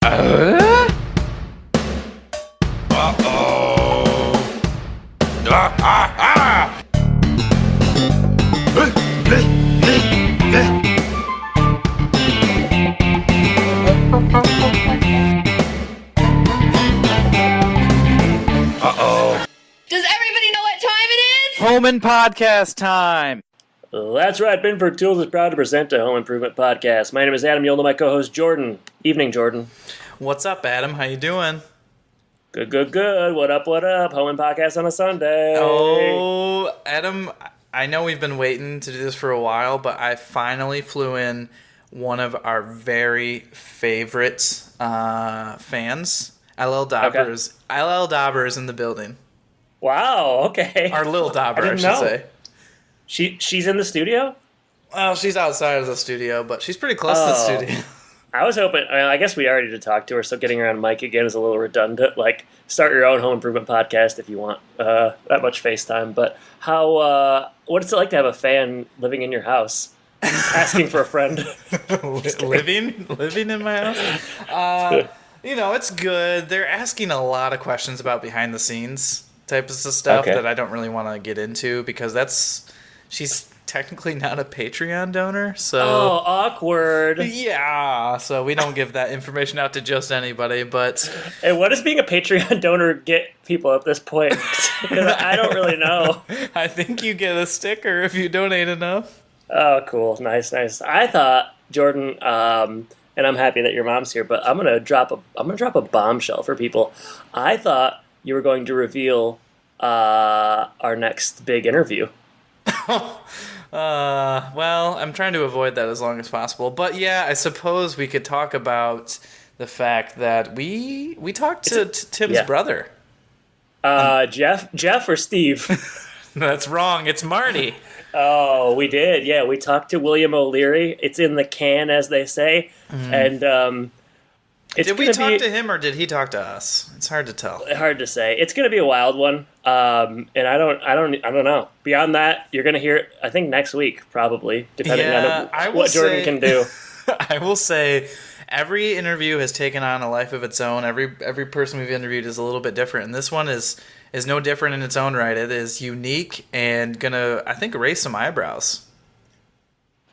Uh-oh. Uh-oh. Does everybody know what time it is? Home and podcast time. That's right. Binford Tools is proud to present a Home Improvement Podcast. My name is Adam. You'll know my co-host Jordan. Evening, Jordan. What's up, Adam? How you doing? Good. What up? Home and Podcast on a Sunday. Oh, Adam, I know we've been waiting to do this for a while, but I finally flew in one of our very favorite fans, LL Daubers. Okay. LL Daubers in the building. Wow, okay. Our Lil Dauber, I should say. She's in the studio? Well, she's outside of the studio, but she's pretty close to the studio. I was hoping, I guess we already did talk to her, so getting her on mic again is a little redundant. Like, start your own home improvement podcast if you want that much FaceTime. But what is it like to have a fan living in your house, asking for a friend? living in my house? It's good. They're asking a lot of questions about behind the scenes types of stuff that I don't really want to get into because she's technically not a Patreon donor, so... Oh, awkward. Yeah, so we don't give that information out to just anybody, but... Hey, what does being a Patreon donor get people at this point? I don't really know. I think you get a sticker if you donate enough. Oh, cool. Nice. I thought, Jordan, and I'm happy that your mom's here, but I'm gonna drop a bombshell for people. I thought you were going to reveal our next big interview. Well, I'm trying to avoid that as long as possible. But yeah, I suppose we could talk about the fact that we talked to Tim's brother. Jeff or Steve? That's wrong. It's Marty. Oh, we did. Yeah, we talked to William O'Leary. It's in the can, as they say. Mm-hmm. And did we talk to him or did he talk to us? It's hard to tell. Hard to say. It's going to be a wild one. And I don't know. Beyond that, you're going to hear it, I think, next week, probably, depending on what Jordan can do. I will say every interview has taken on a life of its own. Every person we've interviewed is a little bit different. And this one is no different in its own right. It is unique and going to, I think, raise some eyebrows.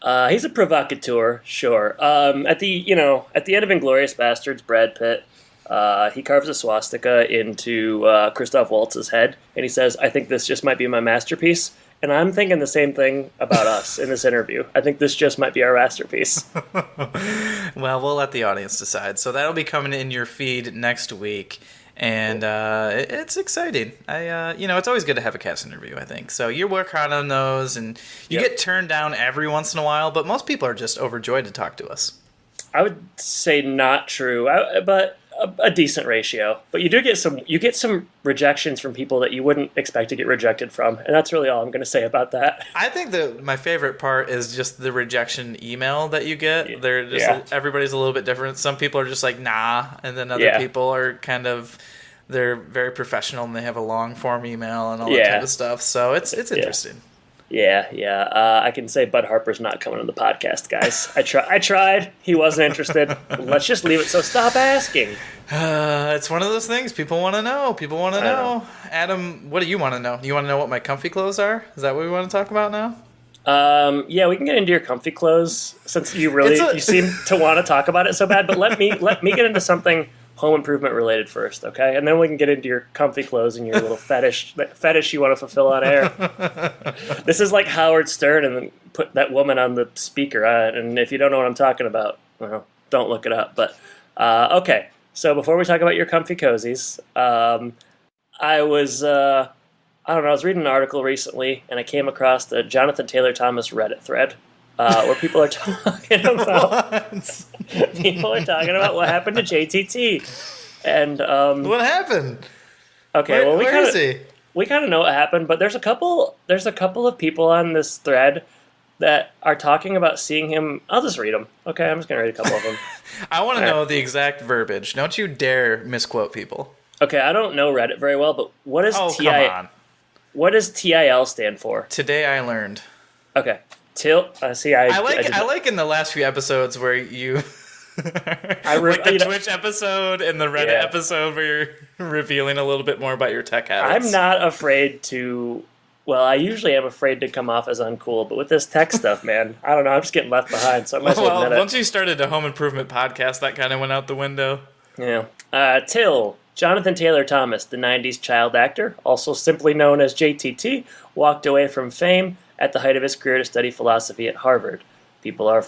He's a provocateur, sure. At the end of Inglourious Bastards, Brad Pitt, he carves a swastika into Christoph Waltz's head, and he says, "I think this just might be my masterpiece." And I'm thinking the same thing about us in this interview. I think this just might be our masterpiece. Well, we'll let the audience decide. So that'll be coming in your feed next week. And it's exciting. It's always good to have a cast interview, I think. So you work hard on those, and you get turned down every once in a while, but most people are just overjoyed to talk to us. I would say not true, but a decent ratio. But you get some rejections from people that you wouldn't expect to get rejected from, and that's really all I'm going to say about that. I think that my favorite part is just the rejection email that you get. They're just everybody's a little bit different. Some people are just like, nah, and then other people are kind of... They're very professional, and they have a long-form email and all that type of stuff. So it's interesting. Yeah. I can say Bud Harper's not coming on the podcast, guys. I tried. He wasn't interested. Let's just leave it. So stop asking. It's one of those things. People want to know. Adam, what do you want to know? You want to know what my comfy clothes are? Is that what we want to talk about now? Yeah, we can get into your comfy clothes since you seem to want to talk about it so bad. But let me get into something home improvement related first, okay? And then we can get into your comfy clothes and your little fetish you want to fulfill on air. This is like Howard Stern and then put that woman on the speaker. And if you don't know what I'm talking about, well, don't look it up. But okay, so before we talk about your comfy cozies, I was reading an article recently, and I came across the Jonathan Taylor Thomas Reddit thread. Where people are talking about what happened to JTT, and what happened? Okay, where is he? We kind of know what happened, but there's a couple of people on this thread that are talking about seeing him. I'll just read them. Okay, I'm just gonna read a couple of them. I want to know the exact verbiage. Don't you dare misquote people. Okay, I don't know Reddit very well, but what does What does TIL stand for? Today I learned. Okay. I like in the last few episodes where you Like the Twitch episode and the Reddit episode where you're revealing a little bit more about your tech habits. I'm not afraid to. Well, I usually am afraid to come off as uncool, but with this tech stuff, man, I don't know. I'm just getting left behind, so I might as well admit it. Once you started a home improvement podcast, that kind of went out the window. Yeah. Till, Jonathan Taylor Thomas, the 90s child actor, also simply known as JTT, walked away from fame at the height of his career to study philosophy at Harvard. People are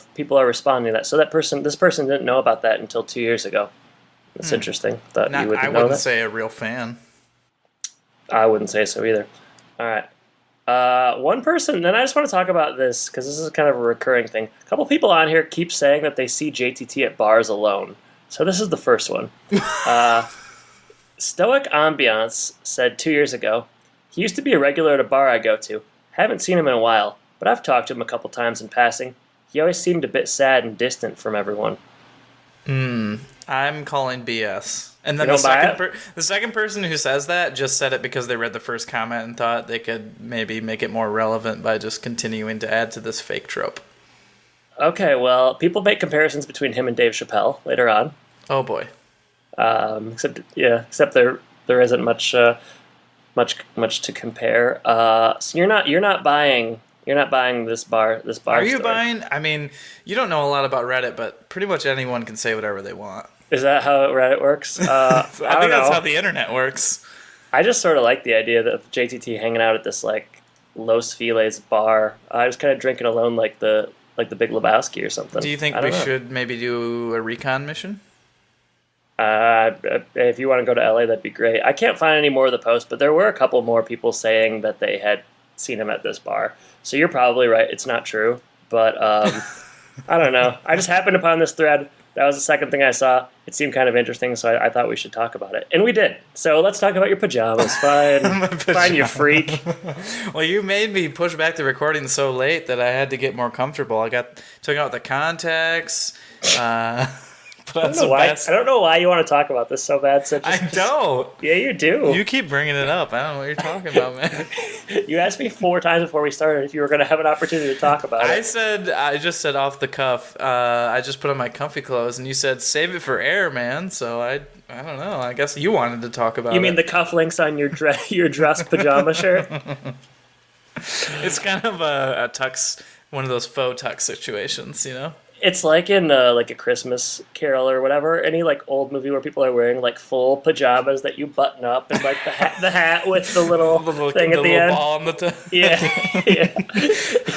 responding to that. So this person didn't know about that until 2 years ago. That's interesting. I wouldn't say a real fan. I wouldn't say so either. All right. One person, then I just want to talk about this because this is kind of a recurring thing. A couple people on here keep saying that they see JTT at bars alone. So this is the first one. Stoic Ambiance said 2 years ago, he used to be a regular at a bar I go to. Haven't seen him in a while, but I've talked to him a couple times in passing. He always seemed a bit sad and distant from everyone. I'm calling BS. And then the second person who says that just said it because they read the first comment and thought they could maybe make it more relevant by just continuing to add to this fake trope. Okay, well, people make comparisons between him and Dave Chappelle later on. Oh boy. Except there isn't much to compare. So you're not buying this bar. Are you story. buying? I mean, you don't know a lot about Reddit, but pretty much anyone can say whatever they want. Is that how Reddit works? I think that's how the internet works. I just sort of like the idea of JTT hanging out at this like Los Feliz bar. I was kind of drinking alone like the Big Lebowski or something. Do you think we should maybe do a recon mission? If you want to go to LA, that'd be great. I can't find any more of the posts, but there were a couple more people saying that they had seen him at this bar. So you're probably right. It's not true, but I don't know. I just happened upon this thread. That was the second thing I saw. It seemed kind of interesting, so I thought we should talk about it. And we did. So let's talk about your pajamas. Fine. Fine, you freak. Well, you made me push back the recording so late that I had to get more comfortable. I took out the contacts. I don't know why you want to talk about this so bad. So I don't. Yeah, you do. You keep bringing it up. I don't know what you're talking about, man. You asked me 4 times before we started if you were going to have an opportunity to talk about it. I just said off the cuff. I just put on my comfy clothes, and you said save it for air, man. So I don't know. I guess you wanted to talk about it. You mean the cufflinks on your dress pajama shirt? It's kind of a tux, one of those faux tux situations, you know? It's like in like a Christmas Carol or whatever, any like old movie where people are wearing like full pajamas that you button up and like the hat with the little thing at the end. Ball on the top. Yeah.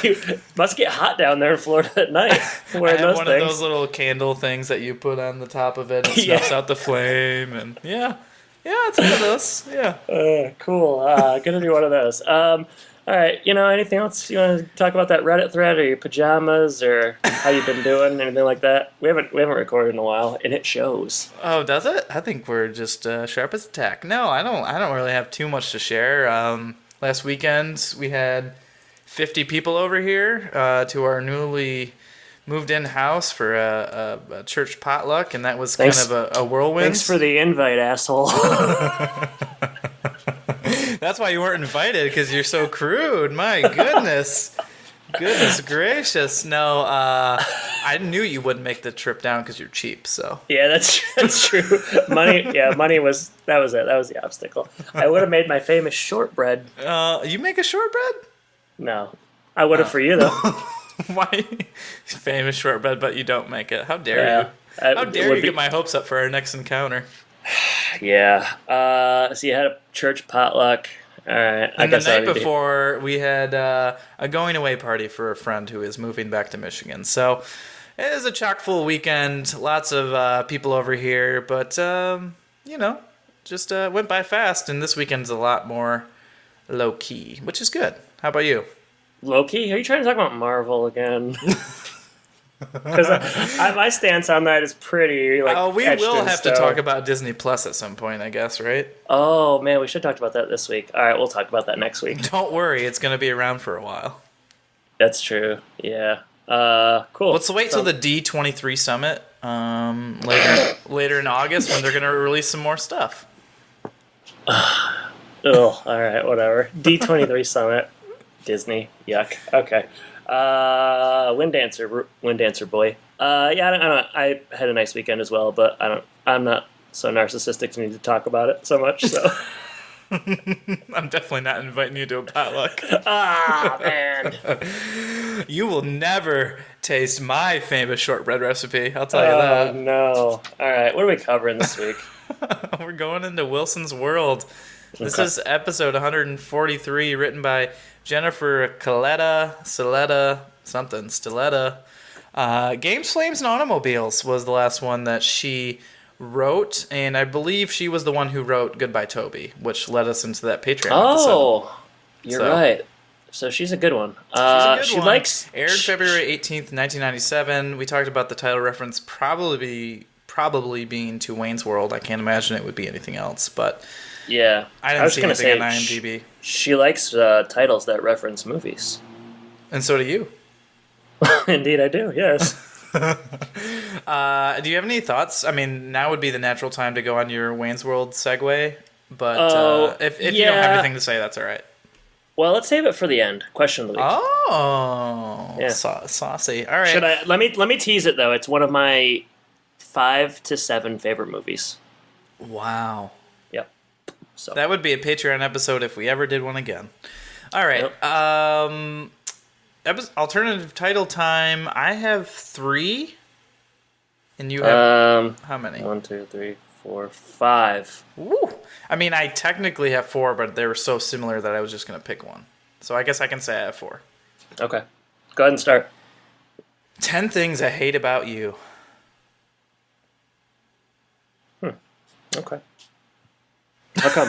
You must get hot down there in Florida at night wearing those one things. Of those little candle things that you put on the top of it and snuffs out the flame, and yeah, it's one of those. Yeah. Cool. Gonna do one of those. All right, anything else you want to talk about that Reddit thread or your pajamas or how you've been doing, anything like that? We haven't recorded in a while, and it shows. Oh, does it? I think we're just sharp as a tack. No, I don't really have too much to share. Last weekend we had 50 people over here to our newly moved-in house for a church potluck, and that was kind of a whirlwind. Thanks for the invite, asshole. That's why you weren't invited, because you're so crude. My goodness. Goodness gracious. No, I knew you wouldn't make the trip down because you're cheap, so. Yeah, that's true. Money was, that was it. That was the obstacle. I would have made my famous shortbread. You make a shortbread? No. I would have for you, though. Why? Famous shortbread, but you don't make it. How dare you? How dare you get my hopes up for our next encounter? Yeah. So you had a church potluck. All right. And the night before, we had a going away party for a friend who is moving back to Michigan. So it is a chock full weekend. Lots of people over here, but just went by fast. And this weekend's a lot more low key, which is good. How about you? Low key? Are you trying to talk about Marvel again? Because my stance on that is pretty like. We will have to talk about Disney Plus at some point, I guess, right? Oh man, we should talk about that this week. All right, we'll talk about that next week. Don't worry, it's going to be around for a while. That's true. Yeah. Cool. Let's wait till the D23 summit later in August when they're going to release some more stuff. All right, whatever. D23 summit, Disney, yuck. Okay. Wind Dancer boy. Yeah, I don't. I had a nice weekend as well, but I'm not so narcissistic to need to talk about it so much. So. I'm definitely not inviting you to a potluck. Ah, man. You will never taste my famous shortbread recipe. I'll tell you Oh that. no! All right, what are we covering this week? We're going into Wilson's World. This Okay. is episode 143, written by Jennifer Stiletta. Games, Flames, and Automobiles was the last one that she wrote, and I believe she was the one who wrote Goodbye Toby, which led us into that Patreon episode. Oh, you're right. So she's a good one. She's a good she one. likes Aired February 18th, 1997. We talked about the title reference probably being to Wayne's World. I can't imagine it would be anything else, but Yeah, I didn't was see gonna anything on say, IMDb. She likes titles that reference movies. And so do you. Indeed, I do. Yes. Do you have any thoughts? I mean, now would be the natural time to go on your Wayne's World segue, but if you don't have anything to say, that's all right. Well, let's save it for the end. Question of the week. Oh, Yeah. Saucy. All right. Should I? Let me tease it though. It's one of my 5 to 7 favorite movies. Wow. Yep. So That would be a Patreon episode if we ever did one again. All right. Yep. Alternative title time. I have 3, and you have how many? 1, 2, 3, 4, 5. Woo. I mean, I technically have 4, but they were so similar that I was just going to pick one. So I guess I can say I have 4. Okay. Go ahead and start. 10 things I hate about you. Okay. How come?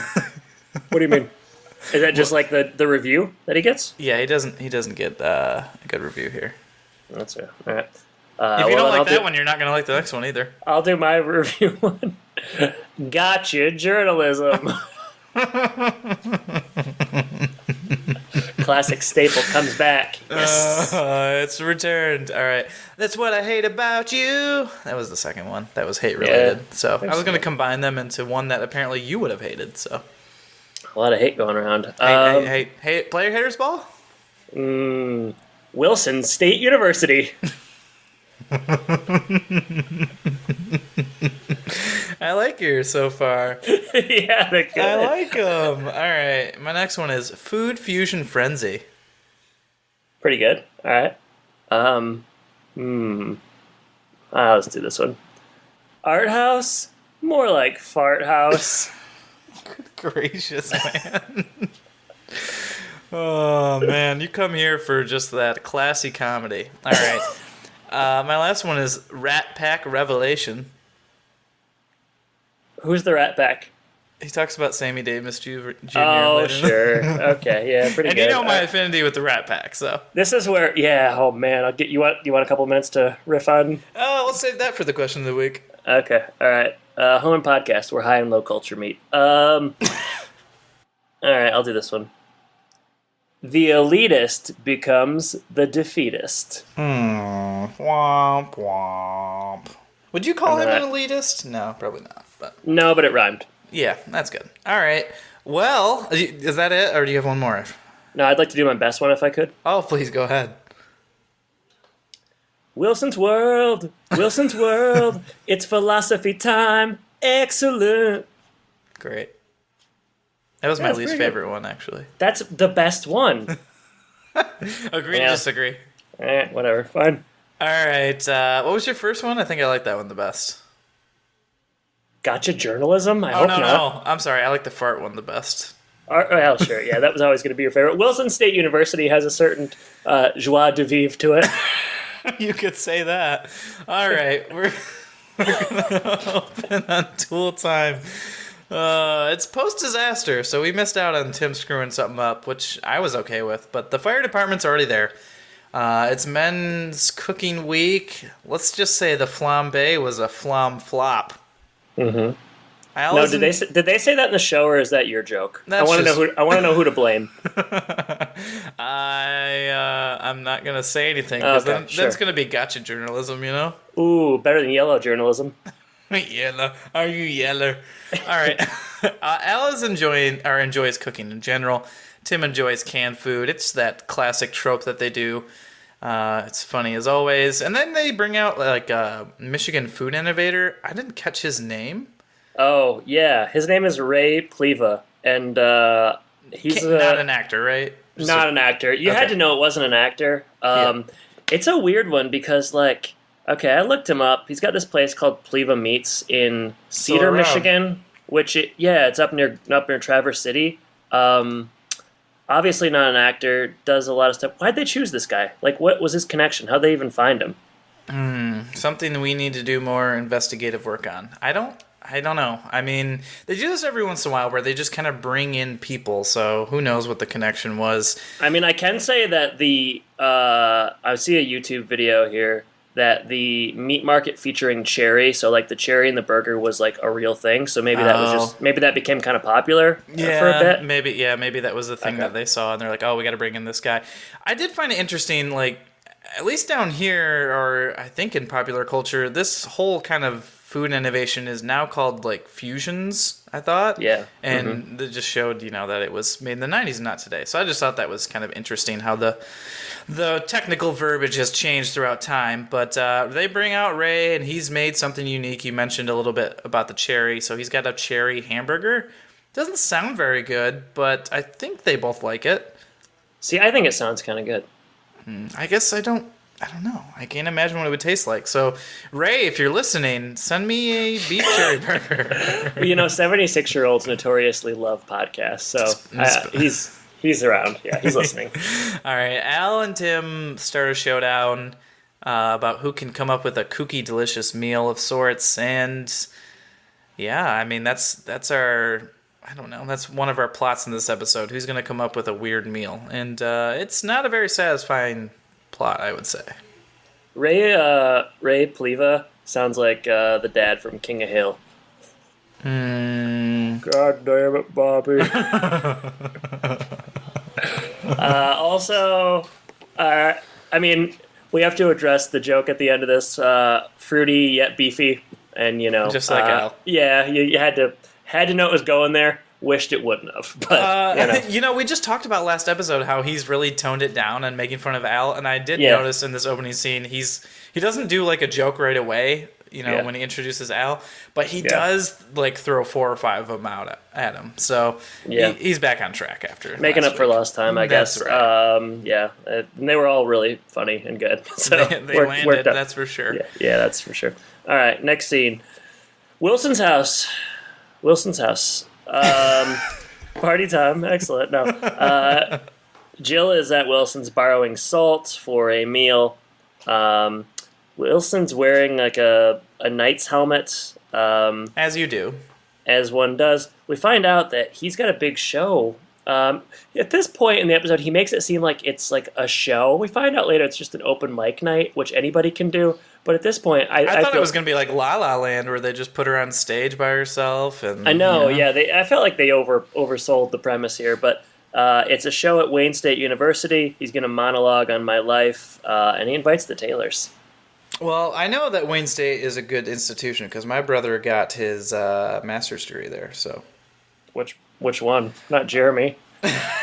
What do you mean? Is that just like the review that he gets? Yeah, he doesn't get a good review here. That's it. All right. If you don't like that one, you're not going to like the next one either. I'll do my review one. Gotcha, journalism. Classic staple comes back. Yes. It's returned. All right. That's what I hate about you. That was the second one. That was hate related. Yeah. So I was going to combine them into one that apparently you would have hated. So A lot of hate going around. hey, player haters ball. Wilson State University. I like yours so far. Yeah, they're good. I like them. All right. My next one is Food Fusion Frenzy. Pretty good. All right. Let's do this one. Art house, more like fart house. Gracious, man. Oh, man. You come here for just that classy comedy. All right. My last one is Rat Pack Revelation. Who's the Rat Pack? He talks about Sammy Davis Jr. Oh, later. sure. Okay, yeah, pretty And good. you know my affinity with the Rat Pack, so. This is where, yeah. Oh man, I'll get you. Want a couple of minutes to riff on? Oh, let's save that for the question of the week. Okay, all right. Home Podcast, where high and low culture meet. All right, I'll do this one. The elitist becomes the defeatist. Womp womp. Would you call him an elitist? No, probably not. But No, but it rhymed. yeah, that's good. All right. Well, is that it, or do you have one more? No, I'd like to do my best one if I could. Oh, please go ahead. Wilson's World, Wilson's World. It's philosophy time. Excellent. Great. That was my That's least pretty good. favorite one, actually. That's the best one. Agree to Yeah. disagree. All right, whatever. Fine. All right. What was your first one? I think I like that one the best. Gotcha journalism? I Oh, hope no, not. no. I'm sorry. I like the fart one the best. Well, sure. Yeah, that was always going to be your favorite. Wilson State University has a certain joie de vivre to it. You could say that. All right. We're going to open on Tool Time. It's post-disaster, so we missed out on Tim screwing something up, which I was okay with, but the fire department's already there. It's men's cooking week. Let's just say the flambe was a flam flop. Mm-hmm. No, did they say that in the show, or is that your joke? I want to know who to blame. I'm not gonna say anything because that's gonna be gotcha journalism, you know. Ooh, better than yellow journalism. Yellow? Are you yellow? All right. Al enjoys cooking in general. Tim enjoys canned food. It's that classic trope that they do. It's funny as always. And then they bring out like a Michigan food innovator. I didn't catch his name. Oh yeah, his name is Ray Pleva, and he's not an actor, right? Not an actor. You had to know it wasn't an actor. It's a weird one because, like, okay, I looked him up. He's got this place called Pleva Meats in Cedar, Michigan, it's up near Traverse City. Obviously not an actor. Does a lot of stuff. Why'd they choose this guy? Like, what was his connection? How'd they even find him? Something we need to do more investigative work on. I don't know. I mean, they do this every once in a while where they just kind of bring in people, so who knows what the connection was. I mean, I can say that I see a YouTube video here that the meat market featuring cherry, so like the cherry in the burger was like a real thing, so maybe that became kind of popular for a bit. Maybe that was the thing that they saw, and they're like, oh, we got to bring in this guy. I did find it interesting, like, at least down here, or I think in popular culture, this whole kind of food innovation is now called like fusions, I thought. Yeah. And it just showed, that it was made in the 90s and not today. So I just thought that was kind of interesting how the technical verbiage has changed throughout time. But they bring out Ray, and he's made something unique. You mentioned a little bit about the cherry. So he's got a cherry hamburger. Doesn't sound very good, but I think they both like it. See, I think it sounds kind of good. I guess I don't know. I can't imagine what it would taste like. So, Ray, if you're listening, send me a beef cherry burger. 76-year-olds notoriously love podcasts, so he's around. Yeah, he's listening. All right, Al and Tim start a showdown about who can come up with a kooky, delicious meal of sorts, and yeah, I mean that's our. I don't know. That's one of our plots in this episode. Who's going to come up with a weird meal? And it's not a very satisfying plot, I would say. Ray Pleva sounds like the dad from King of Hill. God damn it, Bobby. I mean, we have to address the joke at the end of this. Fruity yet beefy, and just like Al. Yeah, you had to know it was going there. Wished it wouldn't have. But, we just talked about last episode how he's really toned it down and making fun of Al, and I did notice in this opening scene he doesn't do like a joke right away, when he introduces Al, but he does like throw 4 or 5 of them out at him. So he's back on track after making up for lost time, I guess. Right. And they were all really funny and good. So they landed, that's for sure. Yeah, that's for sure. All right, next scene. Wilson's house. Party time. Excellent. No. Jill is at Wilson's borrowing salt for a meal. Wilson's wearing like a knight's helmet. As you do. As one does. We find out that he's got a big show. At this point in the episode, he makes it seem like it's like a show. We find out later it's just an open mic night, which anybody can do. But at this point, I thought it was going to be like La La Land, where they just put her on stage by herself. And I know, I felt like they oversold the premise here, but it's a show at Wayne State University. He's going to monologue on my life, and he invites the Taylors. Well, I know that Wayne State is a good institution because my brother got his master's degree there. So, which one? Not Jeremy.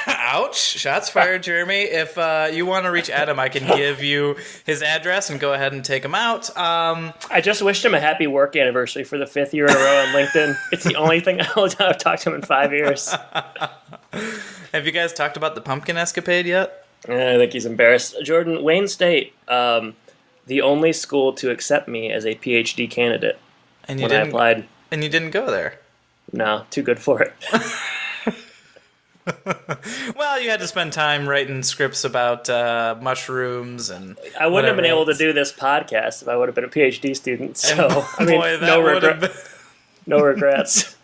Ouch! Shots fired, Jeremy. If you want to reach Adam, I can give you his address and go ahead and take him out. I just wished him a happy work anniversary for the 5th year in a row on LinkedIn. It's the only thing I've talked to him in 5 years. Have you guys talked about the pumpkin escapade yet? I think he's embarrassed. Jordan, Wayne State, the only school to accept me as a PhD candidate. And I applied. And you didn't go there? No, too good for it. Well, you had to spend time writing scripts about mushrooms and I wouldn't have been able to do this podcast if I would have been a PhD student. So, no regrets.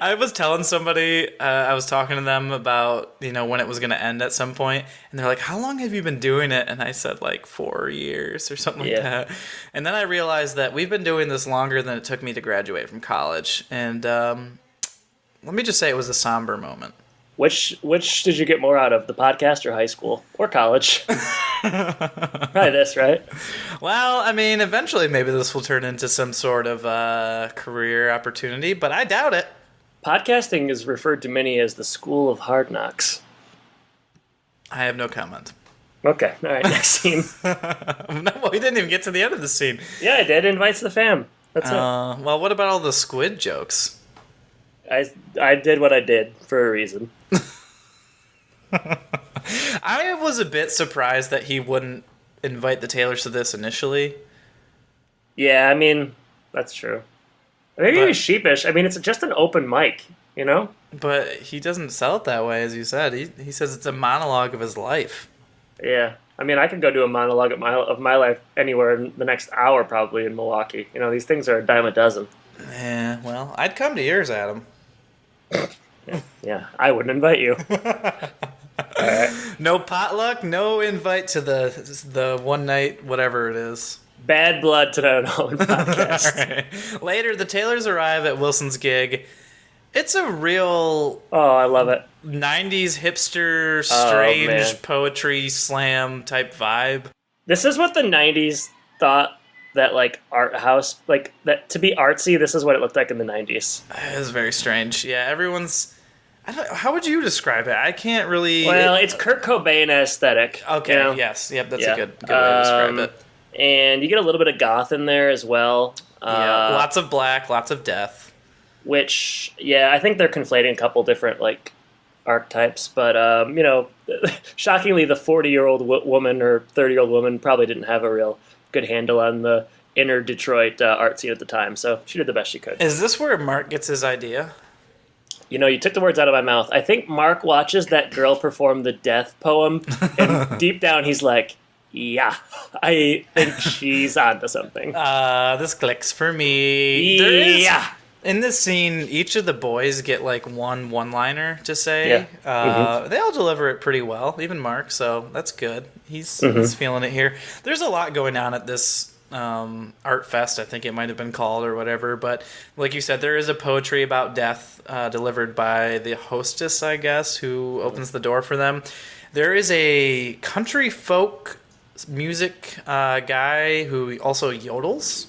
I was telling somebody, I was talking to them about, when it was going to end at some point, and they're like, how long have you been doing it? And I said, like, 4 years or something like that. And then I realized that we've been doing this longer than it took me to graduate from college. And let me just say it was a somber moment. Which did you get more out of, the podcast or high school or college? Probably this, right? Well, I mean, eventually maybe this will turn into some sort of career opportunity, but I doubt it. Podcasting is referred to many as the school of hard knocks. I have no comment. Okay, all right, next scene. No, we didn't even get to the end of the scene. Yeah, I did. Invites the fam. That's it. Well, what about all the squid jokes? I did what I did for a reason. I was a bit surprised that he wouldn't invite the Taylors to this initially. Yeah, I mean, that's true. Maybe But- he's sheepish. I mean, it's just an open mic, you know? But he doesn't sell it that way, as you said. He says it's a monologue of his life. Yeah. I mean, I could go do a monologue of my life anywhere in the next hour, probably, in Milwaukee. You know, these things are a dime a dozen. Yeah, well, I'd come to yours, Adam. Yeah, I wouldn't invite you. No potluck, no invite to the one night, whatever it is. Bad blood to know podcast. All right. Later, the Taylors arrive at Wilson's gig. It's a real Oh, I love it. 90s hipster, Oh, strange man. poetry slam type vibe. This is what the 90s thought that, like, art house, like, that to be artsy, this is what it looked like in the 90s. It was very strange. Yeah, everyone's... how would you describe it? I can't really... Well, it's Kurt Cobain aesthetic. Okay, you know? yes. Yep, that's Yeah. a good way to describe it. And you get a little bit of goth in there as well. Yeah, lots of black, lots of death. Which, yeah, I think they're conflating a couple different, like, archetypes. But, you know, shockingly, the 40-year-old woman or 30-year-old woman probably didn't have a real good handle on the inner Detroit art scene at the time. So she did the best she could. Is this where Mark gets his idea? You know, you took the words out of my mouth. I think Mark watches that girl perform the death poem, and deep down he's like, yeah, I think she's onto something. This clicks for me. There is- Yeah. In this scene, each of the boys get like one-liner to say. Yeah. They all deliver it pretty well, even Mark, so that's good. He's feeling it here. There's a lot going on at this art fest, I think it might have been called or whatever, but like you said, there is a poetry about death delivered by the hostess, I guess, who opens the door for them. There is a country folk music guy who also yodels.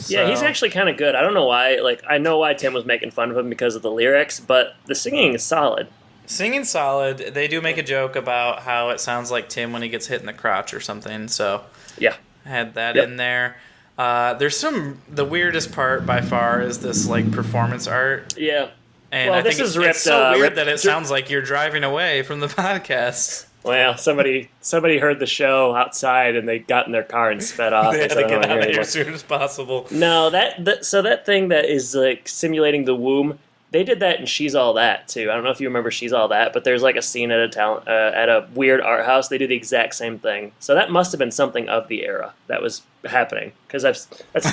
Yeah, he's So- actually kind of good. I don't know why. Like, I know why Tim was making fun of him because of the lyrics, but the singing is solid. Singing solid. They do make a joke about how it sounds like Tim when he gets hit in the crotch or something, so Yeah. I had that Yep. in there. There's the weirdest part by far is this like performance art. Yeah. And Well, I think this is it's ripped, so weird ripped- that it sounds like you're driving away from the podcast. Well, somebody heard the show outside and they got in their car and sped off. They and had said, to "I get don't out wanna of hear here anymore." as soon as possible. No, that thing that is like simulating the womb. They did that in She's All That too. I don't know if you remember She's All That, but there's like a scene at a weird art house. They do the exact same thing. So that must have been something of the era that was happening because that's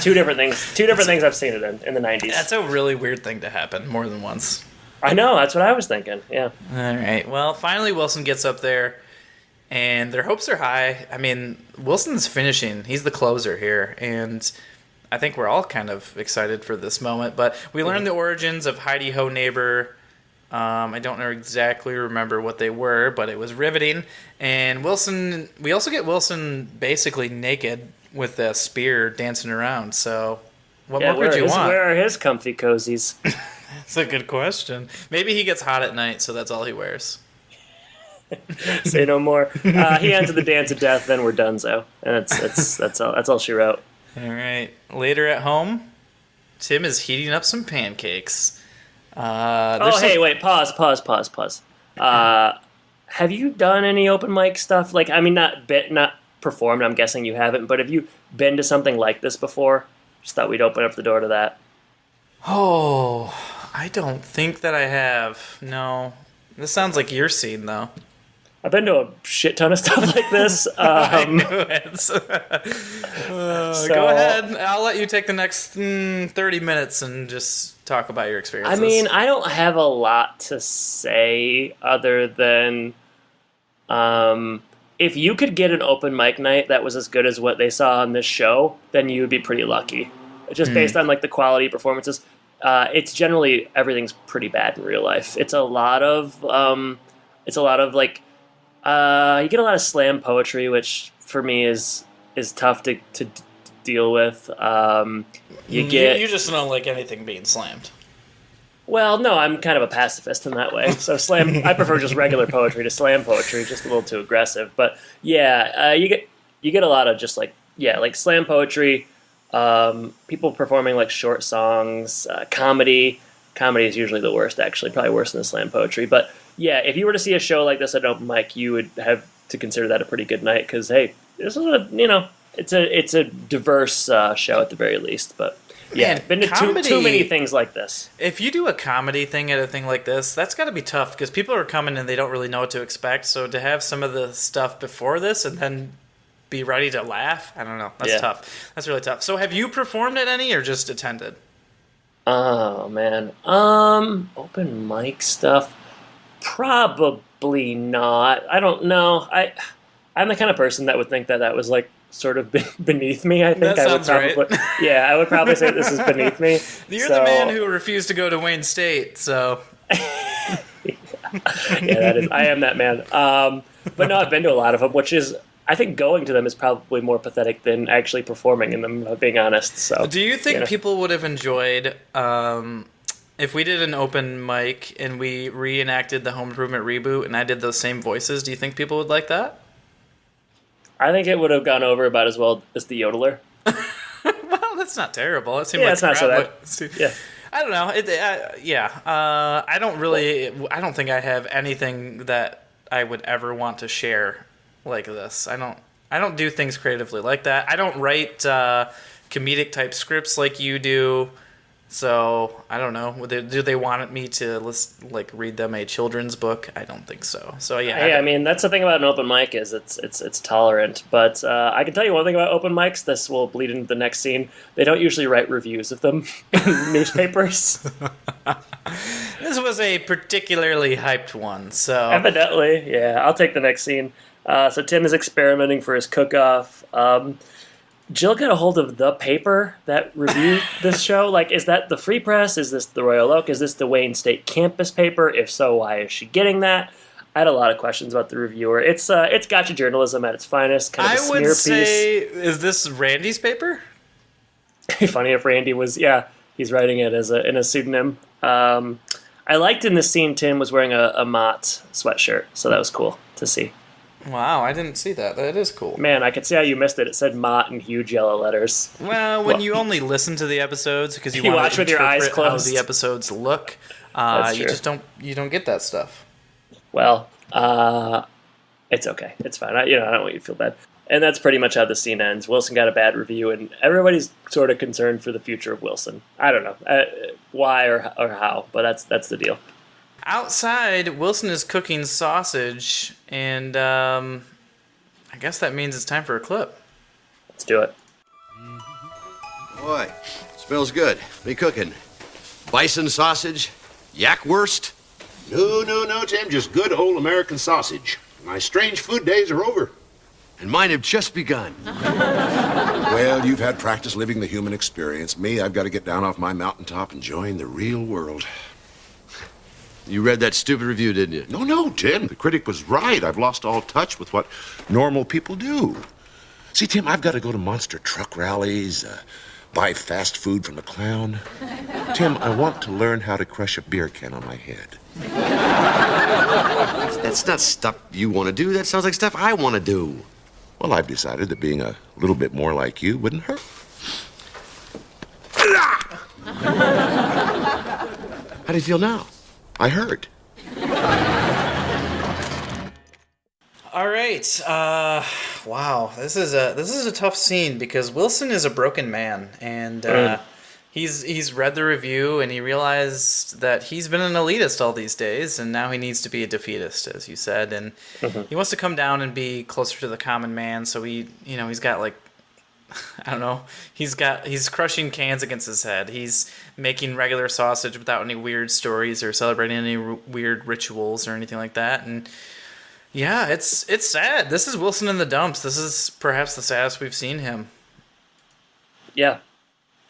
two different things. Two different things I've seen it in the 90s. That's a really weird thing to happen more than once. I know. That's what I was thinking. Yeah. All right. Well, finally Wilson gets up there, and their hopes are high. I mean, Wilson's finishing. He's the closer here, and I think we're all kind of excited for this moment. But we learn the origins of Heidi Ho Neighbor. I don't exactly remember what they were, but it was riveting. And Wilson, we also get Wilson basically naked with a spear dancing around. So what more could you want? Where are his comfy cozies? That's a good question. Maybe he gets hot at night, so that's all he wears. Say no more. He entered the dance of death. Then we're donezo, and that's all. That's all she wrote. All right. Later at home, Tim is heating up some pancakes. Hey, wait, pause. Have you done any open mic stuff? Like, I mean, not performed. I'm guessing you haven't. But have you been to something like this before? Just thought we'd open up the door to that. Oh, I don't think that I have. No. This sounds like your scene, though. I've been to a shit ton of stuff like this. I knew it. Go ahead. I'll let you take the next 30 minutes and just talk about your I experiences. mean, I don't have a lot to say other than if you could get an open mic night that was as good as what they saw on this show, then you would be pretty lucky. Just based on like the quality of performances. It's generally everything's pretty bad in real life. It's a lot of like you get a lot of slam poetry, which for me is tough to you just don't like anything being slammed. Well, no, I'm kind of a pacifist in that way. So I prefer just regular poetry to slam poetry, just a little too aggressive. But yeah, you get a lot of just like slam poetry, people performing like short songs, comedy. Comedy is usually the worst, actually, probably worse than the slam poetry. But yeah, if you were to see a show like this at an open mic, you would have to consider that a pretty good night because hey, this is it's a diverse show at the very least. But yeah, Man, been to too many things like this. If you do a comedy thing at a thing like this, that's got to be tough because people are coming and they don't really know what to expect. So to have some of the stuff before this and then be ready to laugh, I don't know. That's tough. That's really tough. So have you performed at any or just attended? Oh man, open mic stuff. Probably not. I don't know. I'm the kind of person that would think that was like sort of beneath me. I think that I would sounds probably, right. yeah, I would probably say this is beneath me. You're the man who refused to go to Wayne State, so yeah, that is. I am that man. But no, I've been to a lot of them, which is, I think, going to them is probably more pathetic than actually performing in them. If I'm being honest. So, do you think people would have enjoyed? If we did an open mic and we reenacted the Home Improvement reboot and I did those same voices, do you think people would like that? I think it would have gone over about as well as the yodeler. Well, that's not terrible. It seemed Yeah, like it's not so bad. Yeah. I don't know. I don't think I have anything that I would ever want to share like this. I don't do things creatively like that. I don't write comedic type scripts like you do. So I don't know. Do they want me to read them a children's book? I don't think so. So yeah. Hey, I mean, that's the thing about an open mic is it's tolerant. But I can tell you one thing about open mics. This will bleed into the next scene. They don't usually write reviews of them in newspapers. This was a particularly hyped one. So evidently, yeah. I'll take the next scene. So Tim is experimenting for his cook-off. Jill got a hold of the paper that reviewed this show. Like, is that the Free Press? Is this the Royal Oak? Is this the Wayne State campus paper? If so, why is she getting that? I had a lot of questions about the reviewer. It's gotcha journalism at its finest. Kind of a smear piece. Is this Randy's paper? Funny if Randy was. Yeah, he's writing it in a pseudonym. I liked in this scene Tim was wearing a Mott sweatshirt, so that was cool to see. Wow, I didn't see that. That is cool. Man, I could see how you missed it. It said Mott in huge yellow letters. Well, when you only listen to the episodes because you want watch to with your eyes interpret how closed. the episodes look, you just don't get that stuff. Well, it's okay. It's fine. I don't want you to feel bad. And that's pretty much how the scene ends. Wilson got a bad review, and everybody's sort of concerned for the future of Wilson. I don't know why or how, but that's the deal. Outside, Wilson is cooking sausage, and I guess that means it's time for a clip. Let's do it. Boy, smells good. What are you cooking? Bison sausage? Yak wurst? No, Tim. Just good old American sausage. My strange food days are over. And mine have just begun. Well, you've had practice living the human experience. Me, I've got to get down off my mountaintop and join the real world. You read that stupid review, didn't you? No, Tim. The critic was right. I've lost all touch with what normal people do. See, Tim, I've got to go to monster truck rallies, buy fast food from a clown. Tim, I want to learn how to crush a beer can on my head. That's not stuff you want to do. That sounds like stuff I want to do. Well, I've decided that being a little bit more like you wouldn't hurt. How do you feel now? I heard. All right. Wow. This is a tough scene because Wilson is a broken man, and he's read the review and he realized that he's been an elitist all these days, and now he needs to be a defeatist, as you said, and he wants to come down and be closer to the common man. So he's got like, I don't know. He's crushing cans against his head. He's making regular sausage without any weird stories or celebrating any weird rituals or anything like that. And yeah, it's sad. This is Wilson in the dumps. This is perhaps the saddest we've seen him. Yeah.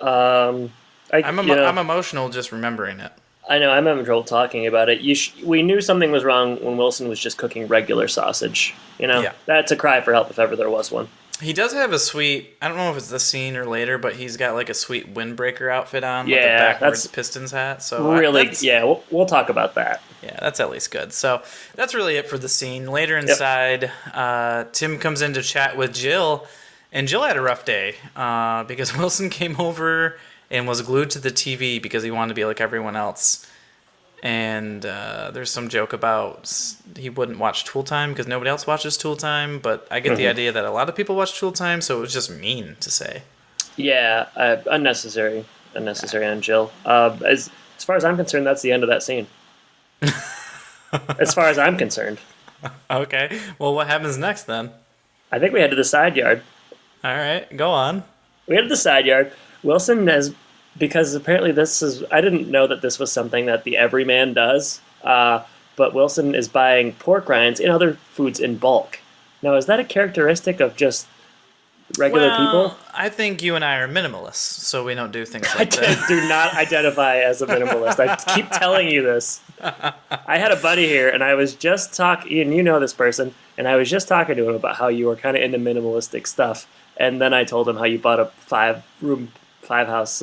I'm emotional just remembering it. I know. I'm having trouble talking about it. We knew something was wrong when Wilson was just cooking regular sausage. Yeah. That's a cry for help if ever there was one. He does have a sweet, I don't know if it's this scene or later, but he's got like a sweet windbreaker outfit on with the backwards Pistons hat. So we'll talk about that. Yeah, that's at least good. So that's really it for the scene. Later inside, Tim comes in to chat with Jill, and Jill had a rough day because Wilson came over and was glued to the TV because he wanted to be like everyone else. And there's some joke about he wouldn't watch Tool Time because nobody else watches Tool Time, but I get the idea that a lot of people watch Tool Time, so it was just mean to say. Yeah, unnecessary on Jill. As far as I'm concerned, that's the end of that scene. As far as I'm concerned. Okay, well, what happens next then? I think we head to the side yard. All right, go on. We head to the side yard. Wilson has... Because apparently I didn't know that this was something that the everyman does, but Wilson is buying pork rinds and other foods in bulk. Now, is that a characteristic of just regular people? I think you and I are minimalists, so we don't do things like that. I do not identify as a minimalist. I keep telling you this. I had a buddy here, and I was just talking, and you know this person, and I was just talking to him about how you were kind of into minimalistic stuff, and then I told him how you bought a five-room house.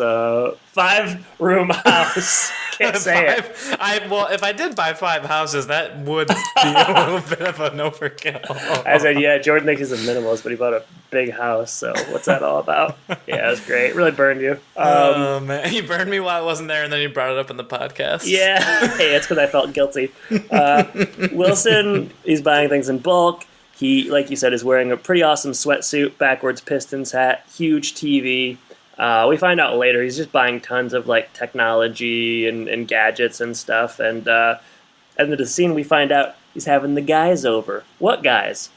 Can't say it. If I did buy 5 houses, that would be a little bit of an overkill. I said, yeah, Jordan thinks he's a minimalist, but he bought a big house, so what's that all about? Yeah, it was great. It really burned you. Oh, man. He burned me while I wasn't there, and then he brought it up in the podcast. Yeah. Hey, it's because I felt guilty. Wilson, he's buying things in bulk. He, like you said, is wearing a pretty awesome sweatsuit, backwards Pistons hat, huge TV. We find out later he's just buying tons of like technology and gadgets and stuff. And at the end of the scene, we find out he's having the guys over. What guys?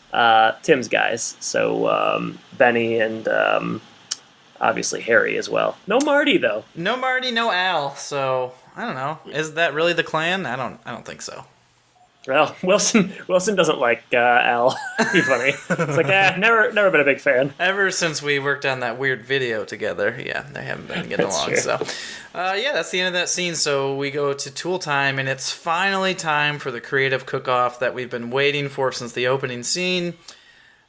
Tim's guys. So Benny and obviously Harry as well. No Marty though. No Marty, no Al. So I don't know. Is that really the clan? I don't think so. Well, Wilson doesn't like Al. Be funny. It's like, never been a big fan. Ever since we worked on that weird video together, yeah, they haven't been getting along. True. So, that's the end of that scene. So we go to Tool Time, and it's finally time for the creative cook-off that we've been waiting for since the opening scene.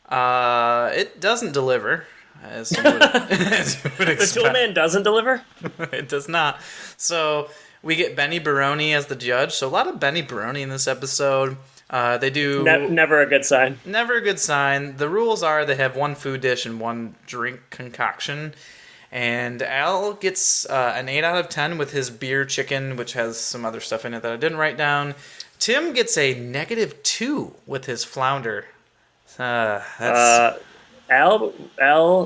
It doesn't deliver, as you would expect. The Tool Man doesn't deliver? It does not. So we get Benny Baroni as the judge. So a lot of Benny Baroni in this episode. They do... Never a good sign. Never a good sign. The rules are they have one food dish and one drink concoction. And Al gets an 8 out of 10 with his beer chicken, which has some other stuff in it that I didn't write down. Tim gets a -2 with his flounder. Al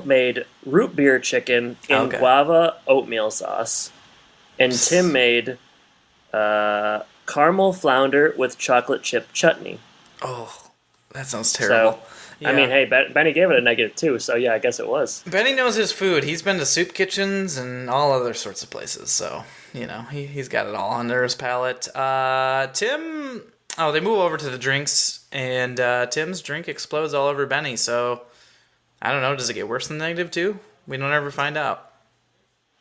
made root beer chicken in guava oatmeal sauce. And Tim made caramel flounder with chocolate chip chutney. Oh, that sounds terrible. So, yeah. I mean, hey, Benny gave it a -2, so yeah, I guess it was. Benny knows his food. He's been to soup kitchens and all other sorts of places, so, he's got it all under his palate. Tim... Oh, they move over to the drinks, and Tim's drink explodes all over Benny, so... I don't know, does it get worse than -2? We don't ever find out.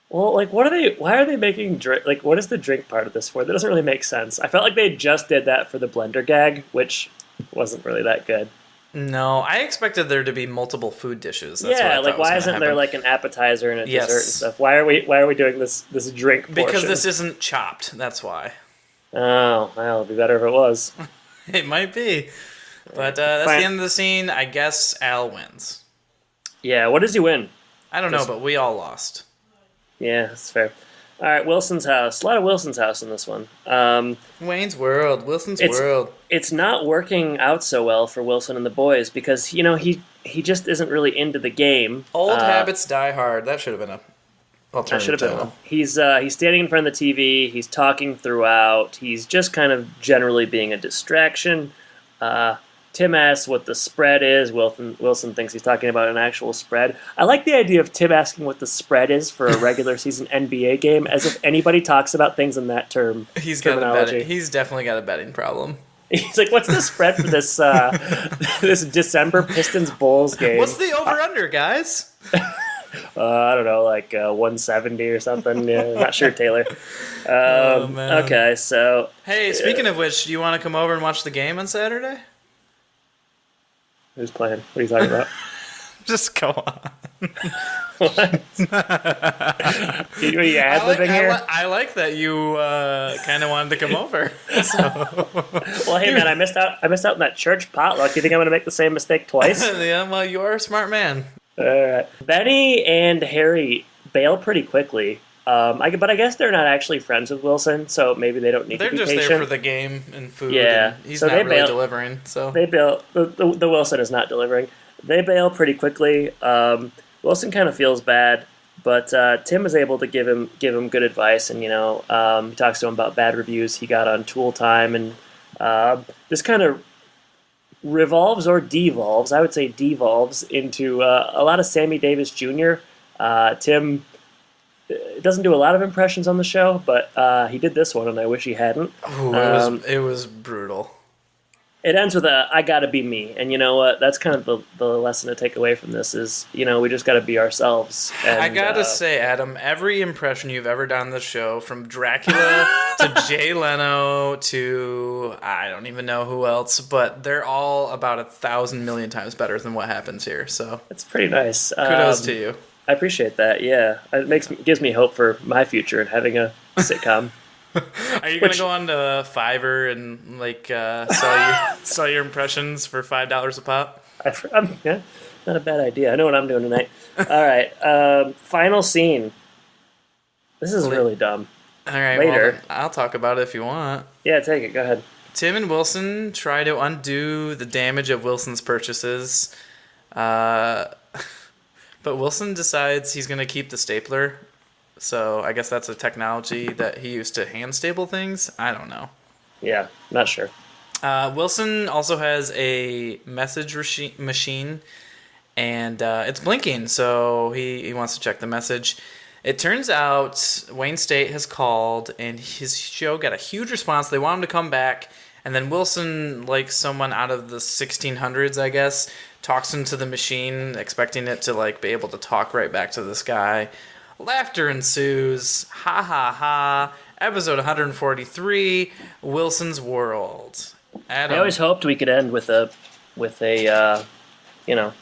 Well, like, why are they making drink? Like, what is the drink part of this for? That doesn't really make sense. I felt like they just did that for the blender gag, which wasn't really that good. No, I expected there to be multiple food dishes. That's what I thought why isn't there like an appetizer and a dessert and stuff? Why are we doing this drink portion? Because this isn't chopped, that's why. Oh, well, it'd be better if it was. It might be. But that's the end of the scene. I guess Al wins. Yeah, what does he win? I don't know, but we all lost. Yeah, that's fair. All right, Wilson's house. A lot of Wilson's house in this one. Wayne's World, Wilson's World. It's not working out so well for Wilson and the boys because, he just isn't really into the game. Old habits die hard. That should have been a alternative title. He's standing in front of the TV. He's talking throughout. He's just kind of generally being a distraction. Tim asks what the spread is. Wilson thinks he's talking about an actual spread. I like the idea of Tim asking what the spread is for a regular season NBA game, as if anybody talks about things in that terminology. He's definitely got a betting problem. He's like, what's the spread for this this December Pistons Bulls game? What's the over-under, guys? I don't know, like 170 or something. Yeah, not sure, Taylor. Oh, man. Okay, so... Hey, speaking of which, do you want to come over and watch the game on Saturday? Who's playing? What are you talking about? Just go on. What? Are you ad-libbing here? I like that you kind of wanted to come over. So. Well, hey man, I missed out on that church potluck. You think I'm gonna make the same mistake twice? Yeah, well, you are a smart man. All right. Benny and Harry bail pretty quickly. But I guess they're not actually friends with Wilson, so maybe they don't need They're to be just patient. there for the game and food. Yeah, And he's so not they really bail. delivering. So They bail. The Wilson is not delivering. They bail pretty quickly. Wilson kind of feels bad, but Tim is able to give him good advice, and he talks to him about bad reviews he got on Tool Time, and this kind of revolves or devolves. I would say devolves into a lot of Sammy Davis Jr. Tim doesn't do a lot of impressions on the show, but he did this one, and I wish he hadn't. Ooh, it was brutal. It ends with I gotta be me, and you know what? That's kind of the lesson to take away from this is, we just gotta be ourselves. And, I gotta say, Adam, every impression you've ever done on the show, from Dracula to Jay Leno to I don't even know who else, but they're all about 1,000 million times better than what happens here. So it's pretty nice. kudos to you. I appreciate that. Yeah, it gives me hope for my future and having a sitcom. Are you gonna go on to Fiverr and sell your impressions for $5 a pop? Yeah, not a bad idea. I know what I'm doing tonight. All right, final scene. This is really dumb. All right, Later. well, then I'll talk about it if you want. Yeah, take it. Go ahead. Tim and Wilson try to undo the damage of Wilson's purchases, but Wilson decides he's going to keep the stapler. So I guess that's a technology that he used to hand staple things. I don't know. Yeah, not sure. Wilson also has a message machine, and it's blinking, so he wants to check the message. It turns out Wayne State has called, and his show got a huge response. They want him to come back, and then Wilson, like someone out of the 1600s, I guess, talks into the machine, expecting it to be able to talk right back to this guy. Laughter ensues. Ha ha ha. Episode 143, Wilson's World. Adam. I always hoped we could end with a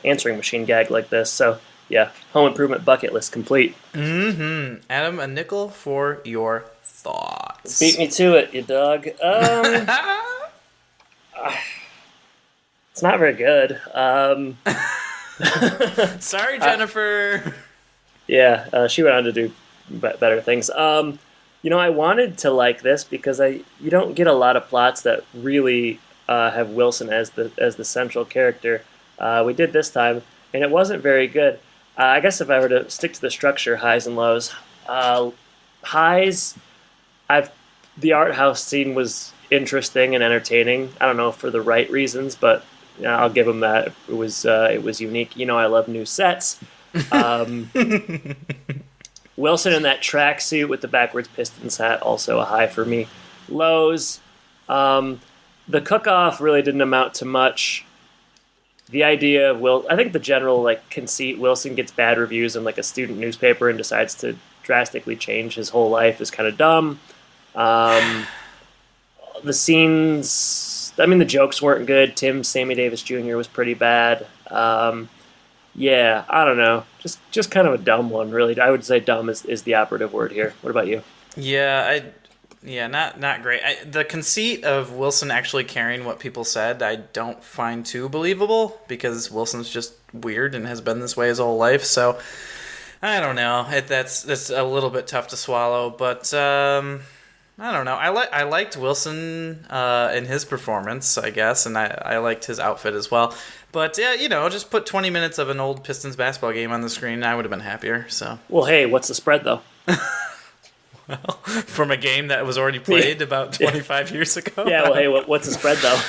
answering machine gag like this. So yeah, home improvement bucket list complete. Mm-hmm. Adam, a nickel for your thoughts. Beat me to it, you dog. It's not very good. Sorry, Jennifer. Yeah, she went on to do better things. I wanted to like this because you don't get a lot of plots that really have Wilson as the central character. We did this time, and it wasn't very good. I guess if I were to stick to the structure, highs and lows. Highs, the art house scene was interesting and entertaining. I don't know for the right reasons, but I'll give them that. It was unique. I love new sets. Wilson in that tracksuit with the backwards Pistons hat, also a high for me. Lows, the cook-off really didn't amount to much. The idea of I think the general conceit, Wilson gets bad reviews in a student newspaper and decides to drastically change his whole life is kind of dumb. The scenes, the jokes weren't good. Sammy Davis Jr. was pretty bad. Yeah, I don't know. Just kind of a dumb one, really. I would say dumb is the operative word here. What about you? Yeah, not great. The conceit of Wilson actually caring what people said, I don't find too believable because Wilson's just weird and has been this way his whole life. So I don't know. That's a little bit tough to swallow, but I don't know. I liked Wilson in his performance, I guess, and I liked his outfit as well. But yeah, just put 20 minutes of an old Pistons basketball game on the screen, I would have been happier. So. Well, hey, what's the spread though? Well, from a game that was already played about 25 years ago. Yeah. Well, hey, what's the spread though?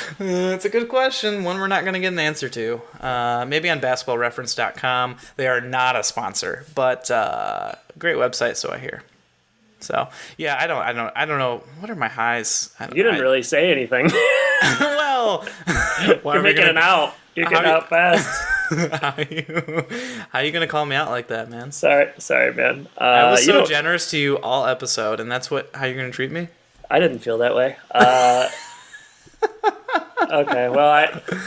It's a good question. One we're not going to get an answer to. Maybe on basketballreference.com. They are not a sponsor, but great website, so I hear. So yeah, I don't know. What are my highs? You didn't really say anything. Well, you're making it out. You're getting out fast. How are you gonna call me out like that, man? Sorry, man. I was so generous to you all episode, and that's how you're gonna treat me? I didn't feel that way. Okay, well,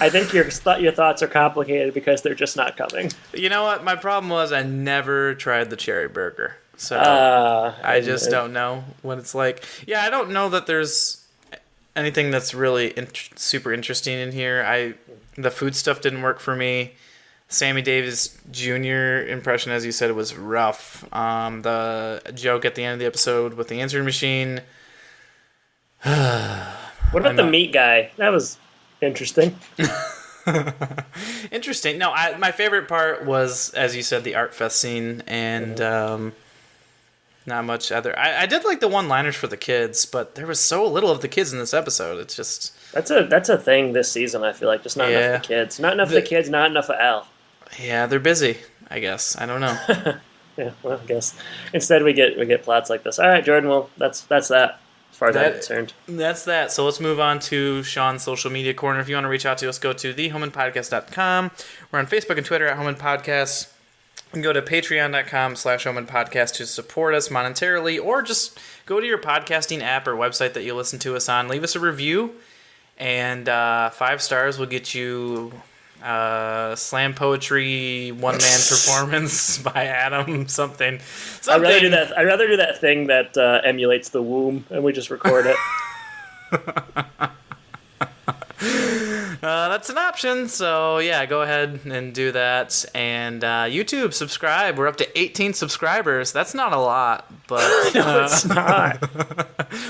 I think your thoughts are complicated because they're just not coming. You know what? My problem was I never tried the cherry burger. So I just don't know what it's like. Yeah, I don't know that there's anything that's really super interesting in here. The food stuff didn't work for me. Sammy Davis Jr. impression, as you said, was rough. The joke at the end of the episode with the answering machine. What about the meat guy? That was interesting. Interesting. No, my favorite part was, as you said, the art fest scene, and not much other. I did like the one-liners for the kids, but there was so little of the kids in this episode. It's just that's a thing this season. I feel like just not enough of the kids. Not enough of the kids. Not enough of Al. Yeah, they're busy. I guess I don't know. Yeah, well, I guess instead we get plots like this. All right, Jordan. Well, that's that. As far as I'm concerned. That's that. So let's move on to Sean's social media corner. If you want to reach out to us, go to thehomeandpodcast.com. We're on Facebook and Twitter at Home and Podcast. You can go to patreon.com/homeandpodcast to support us monetarily, or just go to your podcasting app or website that you listen to us on. Leave us a review, and 5 stars will get you slam poetry one-man performance by Adam something. I'd rather do that thing that emulates the womb, and we just record it. That's an option, so yeah, go ahead and do that. And YouTube, subscribe. We're up to 18 subscribers. That's not a lot, but no, it's not.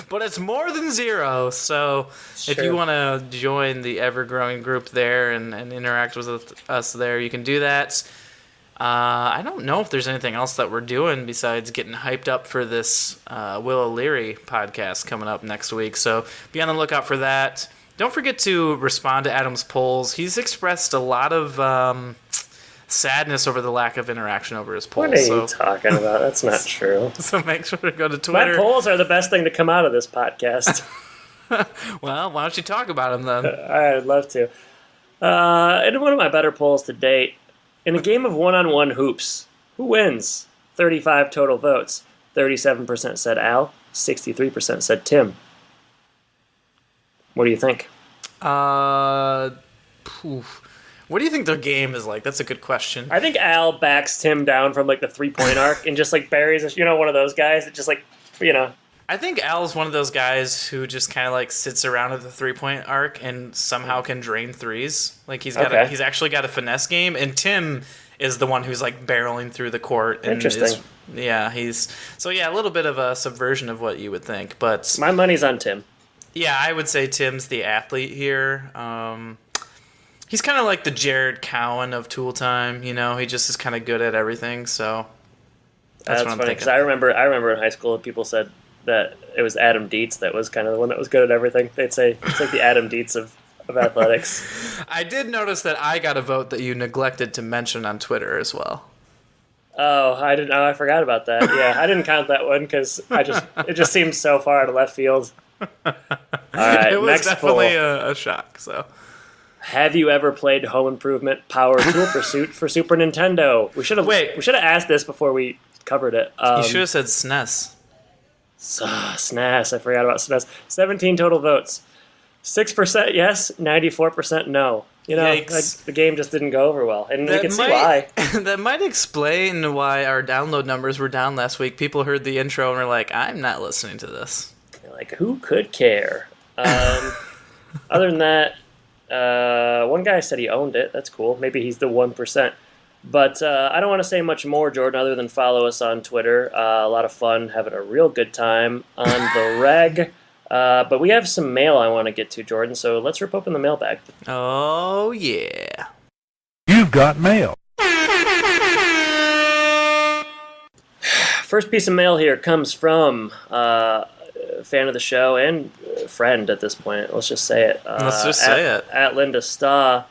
But it's more than 0. So if you want to join the ever-growing group there and interact with us there, you can do that. I don't know if there's anything else that we're doing besides getting hyped up for this Will O'Leary podcast coming up next week. So be on the lookout for that. Don't forget to respond to Adam's polls. He's expressed a lot of sadness over the lack of interaction over his polls. What are you talking about? That's not true. So make sure to go to Twitter. My polls are the best thing to come out of this podcast. Well, why don't you talk about them then? I'd love to. In one of my better polls to date, in a game of one-on-one hoops, who wins? 35 total votes. 37% said Al. 63% said Tim. What do you think? What do you think their game is like? That's a good question. I think Al backs Tim down from like the 3-point arc and just like buries us. You know, one of those guys that just like, you know. I think Al's one of those guys who just kind of like sits around at the 3-point arc and somehow can drain threes. Like he's actually got a finesse game, and Tim is the one who's like barreling through the court. And interesting. A little bit of a subversion of what you would think, but my money's on Tim. Yeah, I would say Tim's the athlete here. He's kind of like the Jared Cowan of Tool Time, you know. He just is kind of good at everything. So that's what I'm funny thinking. Because I remember in high school people said that it was Adam Dietz that was kind of the one that was good at everything. They'd say it's like the Adam Dietz of athletics. I did notice that I got a vote that you neglected to mention on Twitter as well. Oh, I didn't. Oh, I forgot about that. Yeah, I didn't count that one because it just seems so far out of left field. All right, it was next definitely poll. a shock. So, have you ever played Home Improvement Power Tool Pursuit for Super Nintendo? We should have asked this before we covered it. You should have said SNES. SNES. I forgot about SNES. 17 total votes. 6% yes, 94% no. You know, like, the game just didn't go over well, and we can see why. That might explain why our download numbers were down last week. People heard the intro and were like, "I'm not listening to this." Like, who could care? Other than that, one guy said he owned it. That's cool. Maybe he's the 1%. But I don't want to say much more, Jordan, other than follow us on Twitter. A lot of fun, having a real good time on the reg. But we have some mail I want to get to, Jordan, so let's rip open the mailbag. Oh, yeah. You've got mail. First piece of mail here comes from fan of the show and friend at this point. Let's just say it. At Linda Staw.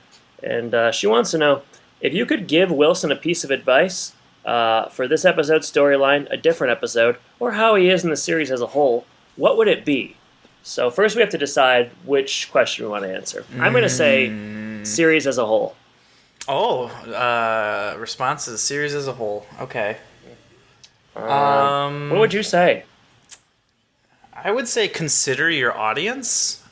And she wants to know, if you could give Wilson a piece of advice for this episode's storyline, a different episode, or how he is in the series as a whole, what would it be? So first we have to decide which question we want to answer. I'm going to say series as a whole. Oh, responses, series as a whole. Okay. What would you say? I would say consider your audience.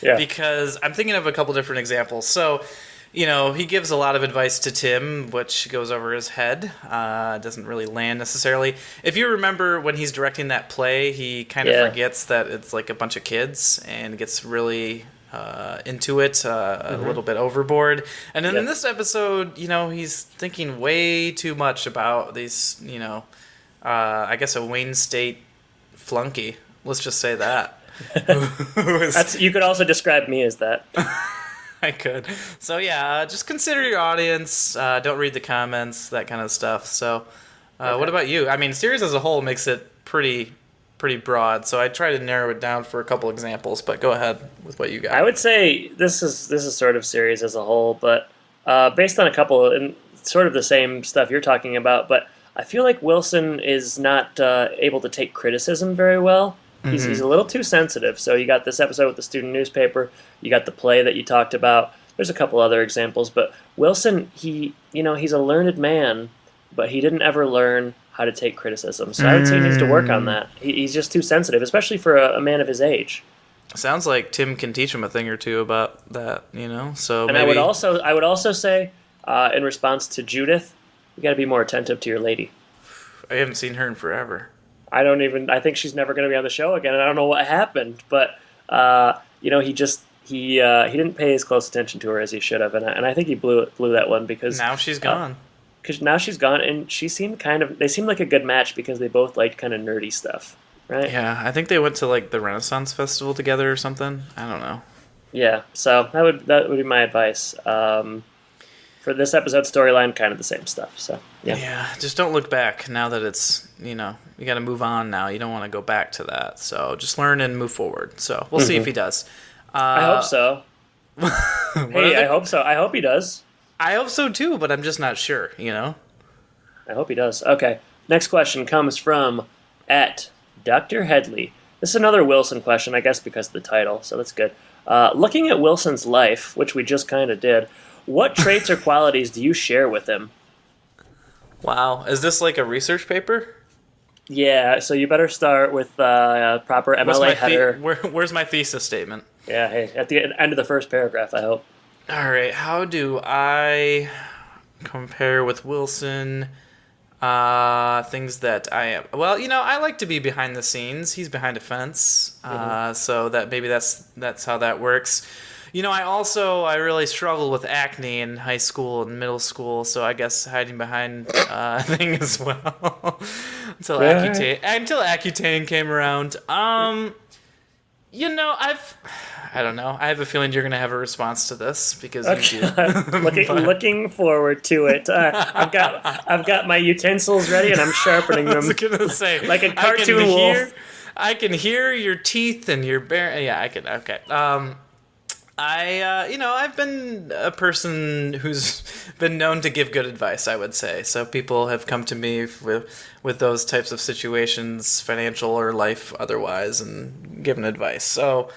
Because I'm thinking of a couple different examples. So, he gives a lot of advice to Tim, which goes over his head. Doesn't really land necessarily. If you remember when he's directing that play, he kind of forgets that it's like a bunch of kids and gets really into it, a little bit overboard. And then in this episode, he's thinking way too much about these, I guess a Wayne State flunky. Let's just say that. You could also describe me as that. I could. So just consider your audience. Don't read the comments, that kind of stuff. So, What about you? I mean, series as a whole makes it pretty broad. So I try to narrow it down for a couple examples. But go ahead with what you got. I would say this is sort of series as a whole, but based on a couple and sort of the same stuff you're talking about. But I feel like Wilson is not able to take criticism very well. He's a little too sensitive. So you got this episode with the student newspaper. You got the play that you talked about. There's a couple other examples, but Wilson, he's a learned man, but he didn't ever learn how to take criticism. So I would say he needs to work on that. He's just too sensitive, especially for a man of his age. Sounds like Tim can teach him a thing or two about that, So and maybe... I would also say, in response to Judith, you got to be more attentive to your lady. I haven't seen her in forever. I think she's never going to be on the show again, and I don't know what happened, but he didn't pay as close attention to her as he should have, and I think he blew that one because now she's gone. Because now she's gone, and they seemed like a good match because they both liked kind of nerdy stuff, right? Yeah, I think they went to like the Renaissance Festival together or something. I don't know. Yeah, so that would be my advice. For this episode storyline, kind of the same stuff. So yeah, just don't look back now that it's you got to move on now. You don't want to go back to that. So just learn and move forward. So we'll see if he does. I hope so. Hey, I hope so. I hope he does. I hope so too, but I'm just not sure. I hope he does. Okay, next question comes from @Dr. Headley. This is another Wilson question, I guess, because of the title. So that's good. Looking at Wilson's life, which we just kind of did. What traits or qualities do you share with him? Wow. Is this like a research paper? Yeah, so you better start with proper MLA header. Where's my thesis statement? Yeah, hey, at the end of the first paragraph, I hope. All right, how do I compare with Wilson? Things that I am. Well, I like to be behind the scenes. He's behind a fence, so that maybe that's how that works. I really struggled with acne in high school and middle school, so I guess hiding behind thing as well until Accutane came around. I don't know. I have a feeling you're gonna have a response to this because you do. looking forward to it. I've got my utensils ready and I'm sharpening them. I was gonna say like a cartoon wolf. I can hear your teeth and your bare. Yeah, I can. Okay. I've been a person who's been known to give good advice, I would say. So people have come to me with those types of situations, financial or life otherwise, and given advice. So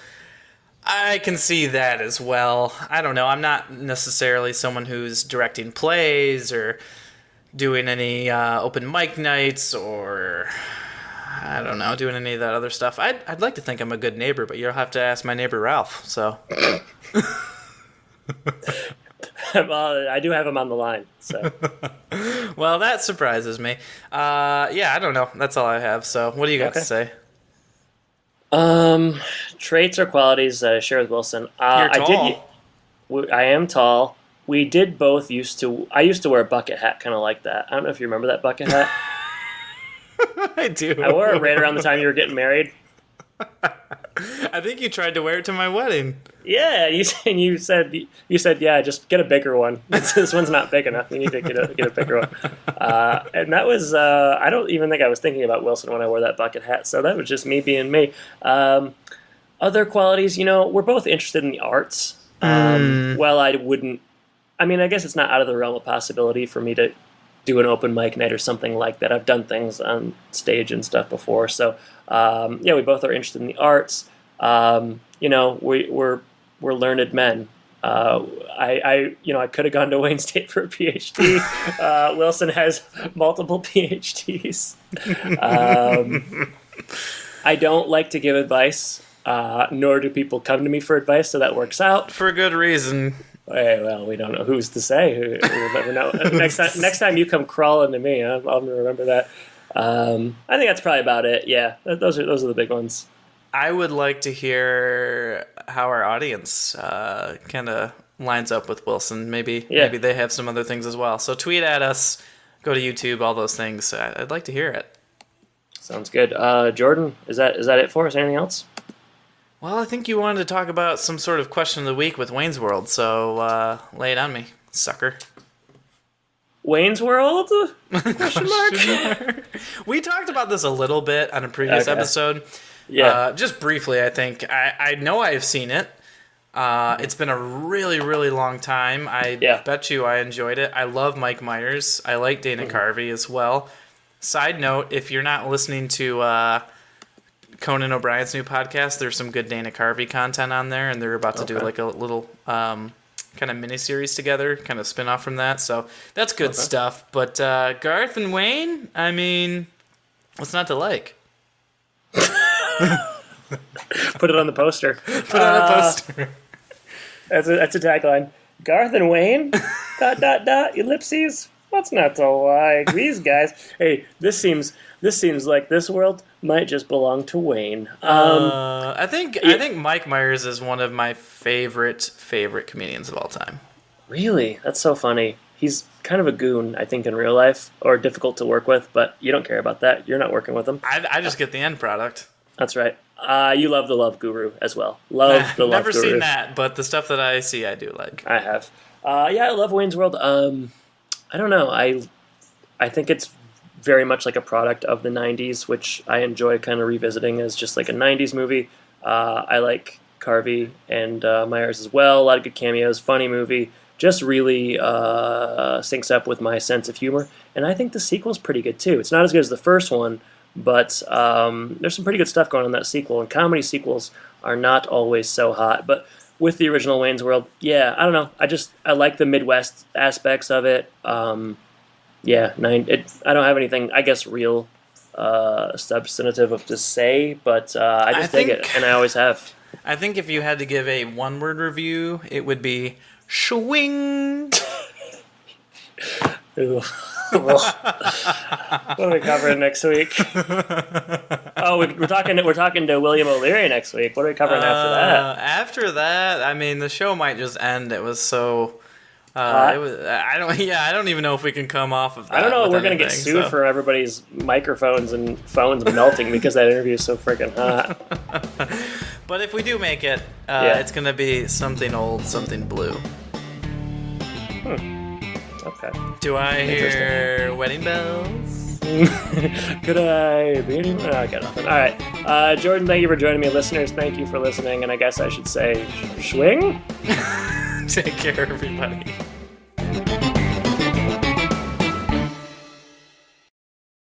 I can see that as well. I don't know. I'm not necessarily someone who's directing plays or doing any open mic nights or... I don't know, doing any of that other stuff. I'd like to think I'm a good neighbor, but you'll have to ask my neighbor Ralph, so. Well, I do have him on the line, so. Well, that surprises me. I don't know. That's all I have, so what do you got to say? Traits or qualities that I share with Wilson. You're tall. I am tall. We did both I used to wear a bucket hat kind of like that. I don't know if you remember that bucket hat. I do. I wore it right around the time you were getting married. I think you tried to wear it to my wedding. Yeah, you said, yeah, just get a bigger one. This one's not big enough. You need to get a bigger one. And that was, I don't even think I was thinking about Wilson when I wore that bucket hat. So that was just me being me. Other qualities, we're both interested in the arts. Well, I guess it's not out of the realm of possibility for me to do an open mic night or something like that. I've done things on stage and stuff before. So, we both are interested in the arts. We're learned men. I could have gone to Wayne State for a PhD. Wilson has multiple PhDs. I don't like to give advice. nor do people come to me for advice, so that works out. For good reason. Hey, well, we don't know who's to say. We'll never know. Next time you come crawling to me, I'll remember that. I think that's probably about it. Yeah, those are the big ones. I would like to hear how our audience kind of lines up with Wilson. Maybe they have some other things as well. So tweet at us, go to YouTube, all those things. I'd like to hear it. Sounds good. Jordan, is that it for us? Anything else? Well, I think you wanted to talk about some sort of question of the week with Wayne's World, so lay it on me, sucker. Wayne's World? Question mark? We talked about this a little bit on a previous episode. Yeah. Just briefly, I think. I know I've seen it. It's been a really, really long time. I bet you I enjoyed it. I love Mike Myers. I like Dana Carvey as well. Side note, if you're not listening to Conan O'Brien's new podcast, there's some good Dana Carvey content on there, and they're about to do like a little kind of mini-series together, kind of spin-off from that. So that's good stuff. But Garth and Wayne, I mean, what's not to like? Put it on the poster. Put it on the poster. That's a tagline. Garth and Wayne, ... ellipses. What's not to like? These guys. Hey, this seems like this world might just belong to Wayne. I think Mike Myers is one of my favorite comedians of all time. Really? That's so funny. He's kind of a goon, I think, in real life, or difficult to work with, but you don't care about that. You're not working with him. I just get the end product. That's right. You love The Love Guru as well. Love The Love Never Guru. Seen that, but the stuff that I see, I do like. I have. I love Wayne's World. I don't know. I think it's very much like a product of the 90s, which I enjoy kind of revisiting as just like a 90s movie. I like Carvey and Myers as well. A lot of good cameos. Funny movie. Just really syncs up with my sense of humor. And I think the sequel's pretty good too. It's not as good as the first one, but there's some pretty good stuff going on in that sequel. And comedy sequels are not always so hot. But with the original Wayne's World, yeah, I don't know. I like the Midwest aspects of it. I don't have anything, I guess, real substantive of to say, but I just dig it, and I always have. I think if you had to give a one-word review, it would be swing. What are we covering next week? Oh, we're talking to William O'Leary next week. What are we covering after that? After that, I mean, the show might just end. It was so. Hot? I don't even know if we can come off of that. I don't know. We're gonna get sued for everybody's microphones and phones melting because that interview is so freaking hot. But if we do make it, it's gonna be something old, something blue. Okay. Do I hear wedding bells? Could I be any? No, I got nothing. All right, Jordan. Thank you for joining me, listeners. Thank you for listening, and I guess I should say, swing. Take care, everybody.